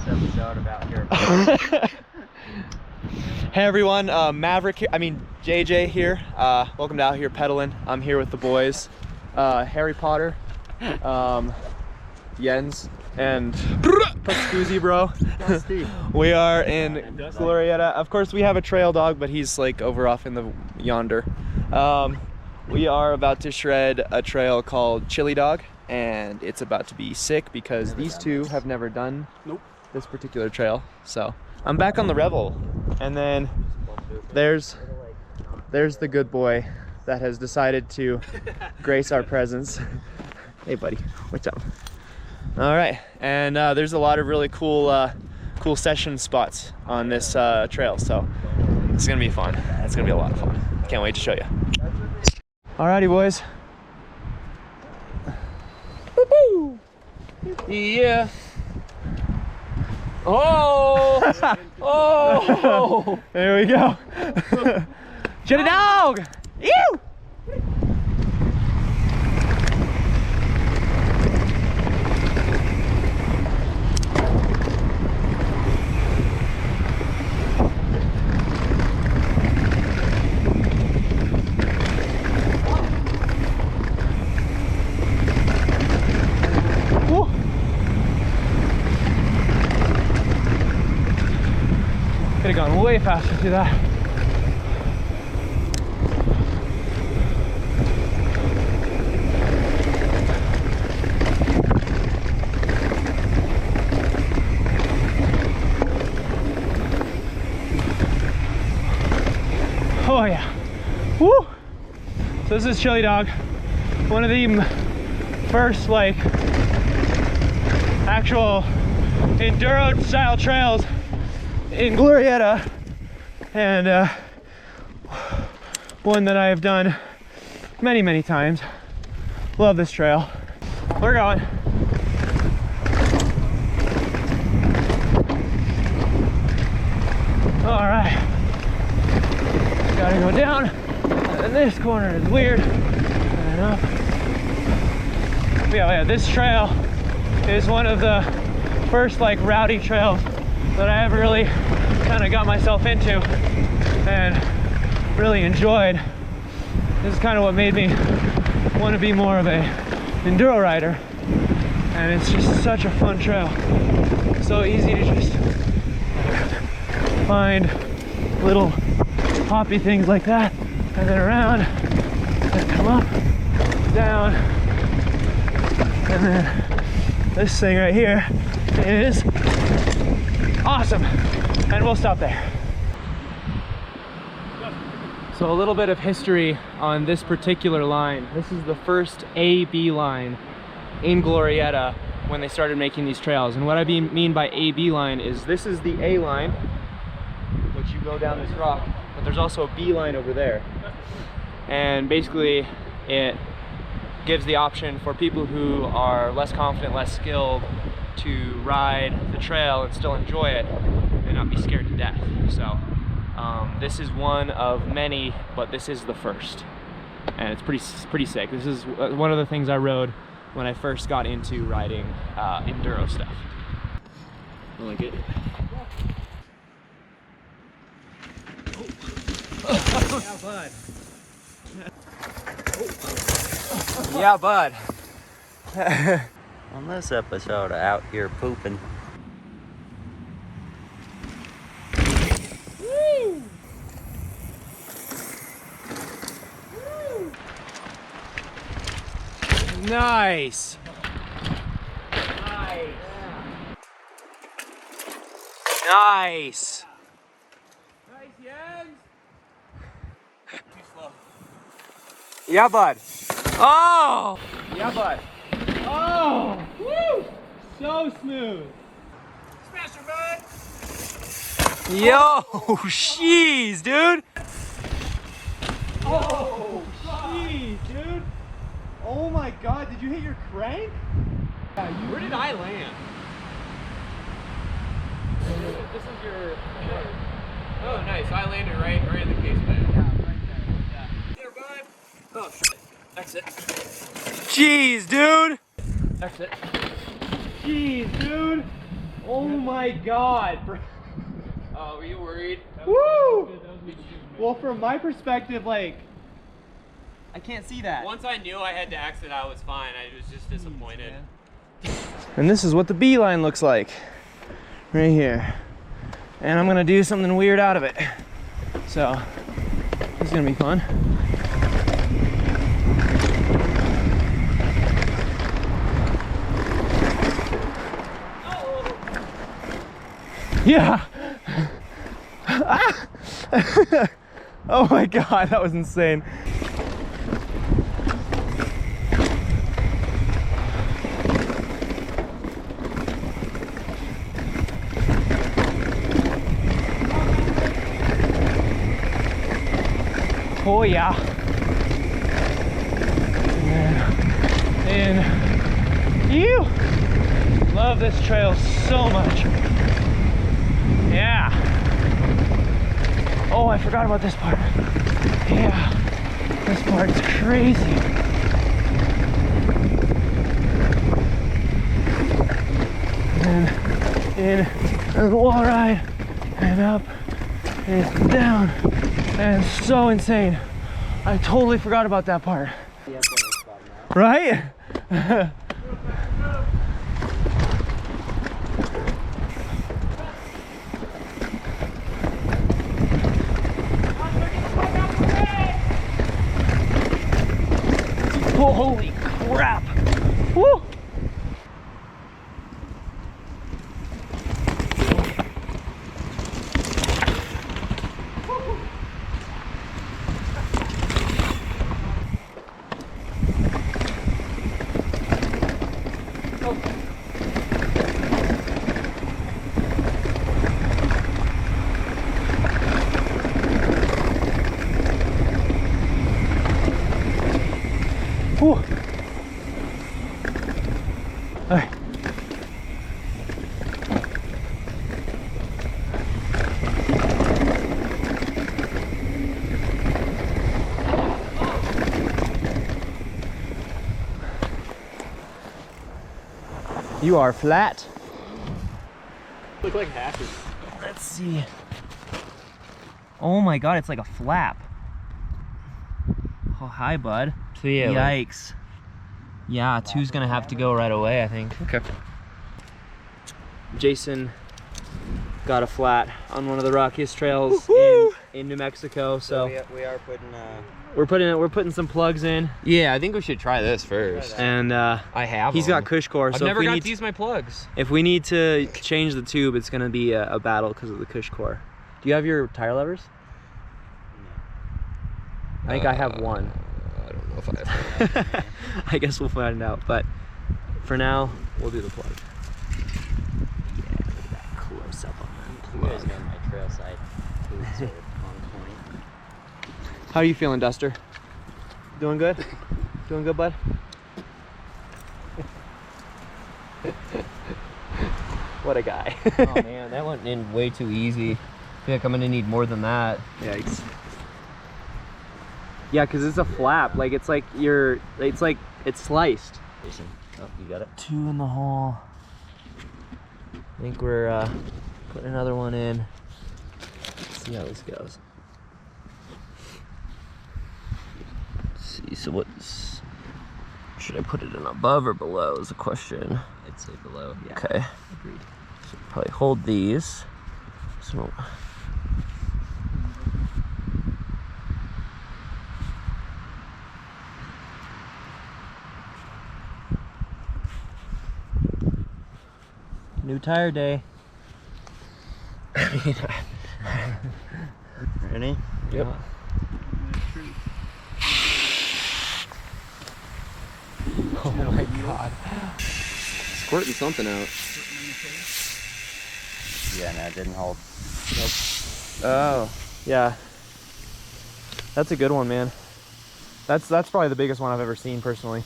this episode about here. Hey everyone, Maverick here, JJ here. Welcome to Out Here Pedaling. I'm here with the boys, Harry Potter, Jens, and Scoozy bro. We are in Glorieta. Of course we have a trail dog, but he's like over off in the yonder. We are about to shred a trail called Chili Dog, and it's about to be sick because these two have never done this particular trail. So I'm back on the Revel, and then there's the good boy that has decided to grace our presence. Hey buddy, what's up? All right, and there's a lot of really cool cool session spots on this trail, so it's gonna be fun. It's gonna be a lot of fun. Can't wait to show you. Alrighty boys. Woo-hoo! Yeah. Oh! Oh! There we go. Chili dog! Ew! Could have gone way faster through that. Oh yeah. Woo! So this is Chili Dog. One of the first like actual enduro style trails in Glorieta, and one that I have done many times. Love this trail. We're going. All right, gotta go down, and this corner is weird and up. Yeah, this trail is one of the first like rowdy trails that I ever really kind of got myself into and really enjoyed. This is kind of what made me want to be more of a enduro rider, and it's just such a fun trail. So easy to just find little hoppy things like that, and then around, and come up, down, and then this thing right here is awesome, and we'll stop there. So a little bit of history on this particular line. This is the first A-B line in Glorieta when they started making these trails. And what I mean by A-B line is this is the A line, which you go down this rock, but there's also a B line over there. And basically it gives the option for people who are less confident, less skilled, to ride the trail and still enjoy it and not be scared to death. So this is one of many, but this is the first, and it's pretty sick. This is one of the things I rode when I first got into riding enduro stuff. I like it. Yeah, bud. Yeah, bud. On this episode of Out Here Pooping. Woo! Woo! Nice. Nice. Nice. Nice, Jens. Too slow. Yeah, bud. Oh! Yeah, bud. Oh! Woo! So smooth. Smasher, bud. Yo! Jeez, dude. Oh! Jeez, dude. Oh my God! Did you hit your crank? Yeah, where did I land? This is your. Oh, nice. I landed right in the case bed. Yeah, right there. Yeah. Here, bud. Oh shit. That's it. Jeez, dude. That's it. Jeez, dude. Oh my God. Oh, were you worried? Woo! Well, from my perspective, like, I can't see that. Once I knew I had to exit, I was fine. I was just disappointed. And this is what the beeline looks like. Right here. And I'm gonna do something weird out of it. So, this is gonna be fun. Yeah. Oh my God, that was insane. Oh yeah. And you love this trail so much. Yeah. Oh, I forgot about this part. Yeah. This part's crazy. And in a wall ride and up and down. And it's so insane. I totally forgot about that part. Right? Oh, holy crap! Woo! Whew. All right. You are flat. Look like hatches. Let's see. Oh my God, it's like a flap. Oh, hi, bud. So yeah. Yikes. Yeah, two's gonna have to go right away, I think. Okay. Jason got a flat on one of the rockiest trails in New Mexico, so we are putting we're putting some plugs in, Yeah, I think we should try this first. and I have. he's got cush core, I've so never got to use my plugs. if we need to change the tube, it's gonna be a battle because of the cush core. Do you have your tire levers? I think I have one. I don't know if I have. I guess we'll find out, but for now, we'll do the plug. Yeah, look at that close up on that you guys plug. know my trail side boots are on point. How are you feeling, Duster? Doing good? Doing good, bud? What a guy. Oh man, that went in way too easy. I feel like I'm gonna need more than that. Yikes. Yeah, because it's a flap. Like, it's like it's sliced. Oh, you got it? 2 in the hole. I think we're putting another one in. Let's see how this goes. Let's see, so what's... Should I put it in above or below is the question. I'd say below. Yeah. Okay. Agreed. So probably hold these. So... New tire day. Ready? Yep. Oh my God. Squirting something out. Yeah, no, it didn't hold. Nope. Oh, yeah. That's a good one, man. That's probably the biggest one I've ever seen personally.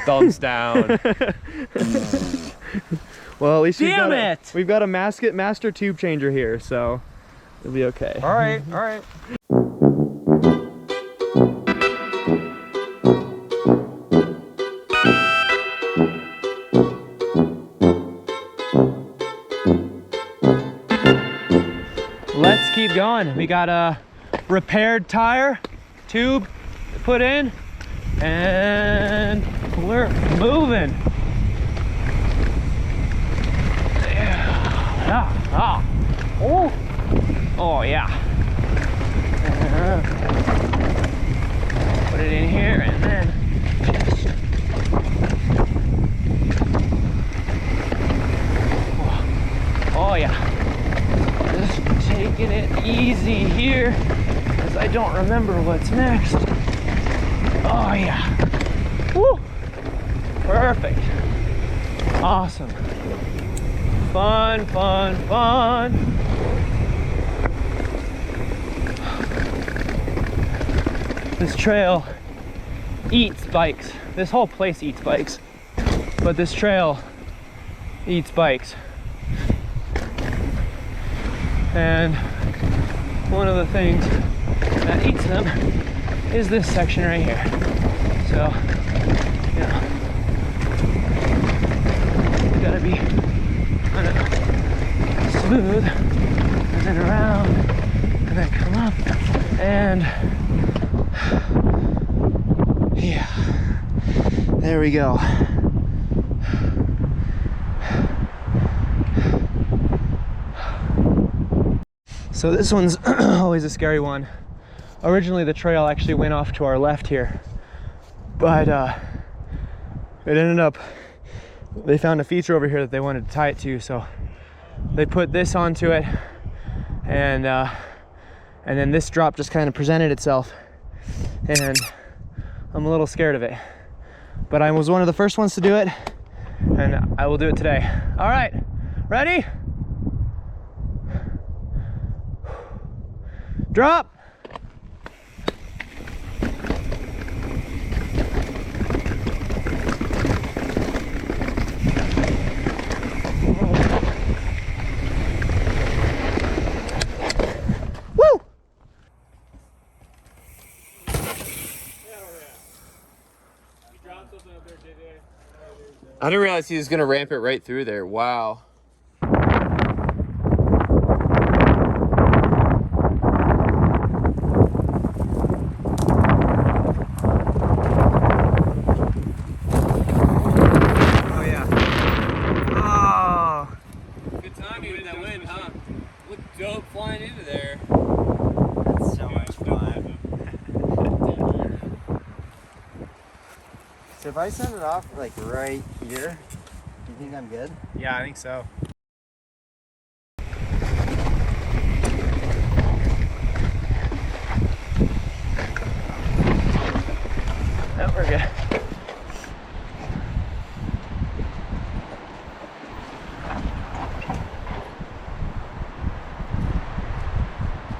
Thumbs down. Well, at least Damn we've got a master tube changer here, so it'll be okay. All right, all right. keep going. We got a repaired tire tube to put in, and we're moving. Yeah. Oh yeah. Put it in here and then just oh yeah. Just taking it easy here because I don't remember what's next. Oh yeah. Woo! Perfect. Awesome. Fun, fun, fun. This trail eats bikes. This whole place eats bikes. But this trail eats bikes. And one of the things that eats them is this section right here. So, you know, you gotta be kind of smooth, and then around, and then come up, and yeah, there we go. So this one's always a scary one. Originally the trail actually went off to our left here, but it ended up, they found a feature over here that they wanted to tie it to, so they put this onto it, and then this drop just kind of presented itself, and I'm a little scared of it. But I was one of the first ones to do it, and I will do it today. All right, ready? Drop! Woo! I didn't realize he was gonna ramp it right through there. Wow. Oh yeah. Oh. Good timing with that wind, huh? Looked dope flying into there. That's so much fun. So if I send it off like right here, do you think I'm good? Yeah, I think so. No, we're good.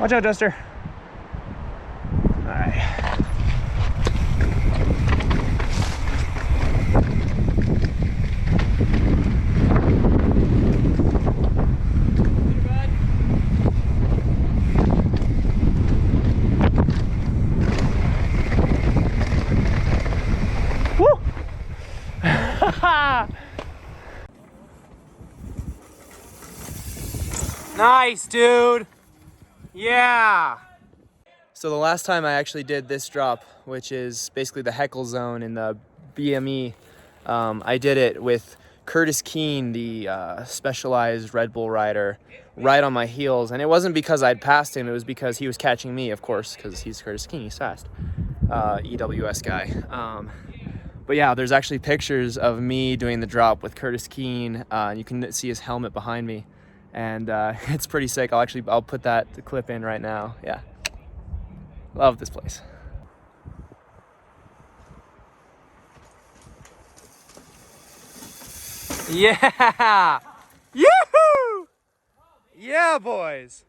Watch out, Duster. All right. Woo! Nice, dude. Yeah. So the last time I actually did this drop, which is basically the heckle zone in the BME, I did it with Curtis Keene, the specialized Red Bull rider, right on my heels. And it wasn't because I'd passed him, it was because he was catching me, of course, because he's Curtis Keene, he's fast. EWS guy. But yeah, there's actually pictures of me doing the drop with Curtis Keene. You can see his helmet behind me. And it's pretty sick. I'll put that clip in right now. Yeah. Love this place. Yeah! Yoo-hoo! Yeah, boys!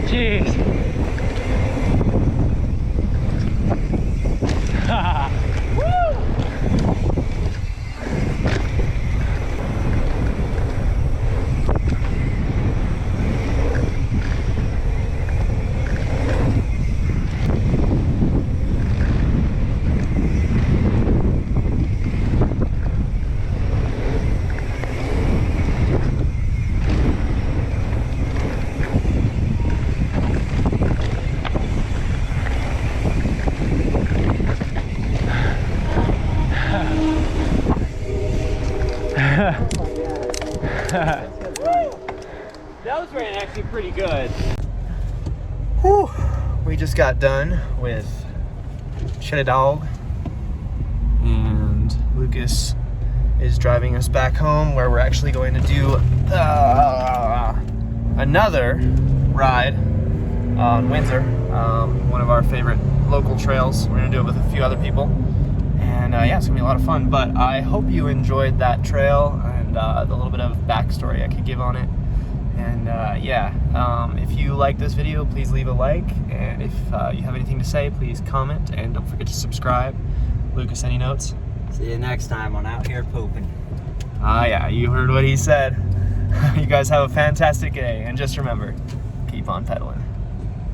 Jeez. Woo! ran actually pretty good. Whew. We just got done with Shed a Dog, and Lucas is driving us back home, where we're actually going to do another ride on Windsor, one of our favorite local trails. We're gonna do it with a few other people, and yeah, it's gonna be a lot of fun. But I hope you enjoyed that trail and the little bit of backstory I could give on it. And yeah, if you like this video, please leave a like, and if you have anything to say, please comment, and don't forget to subscribe. Lucas, any notes? See you next time on Out Here Pooping. Yeah, you heard what he said. You guys have a fantastic day, and just remember, keep on pedaling.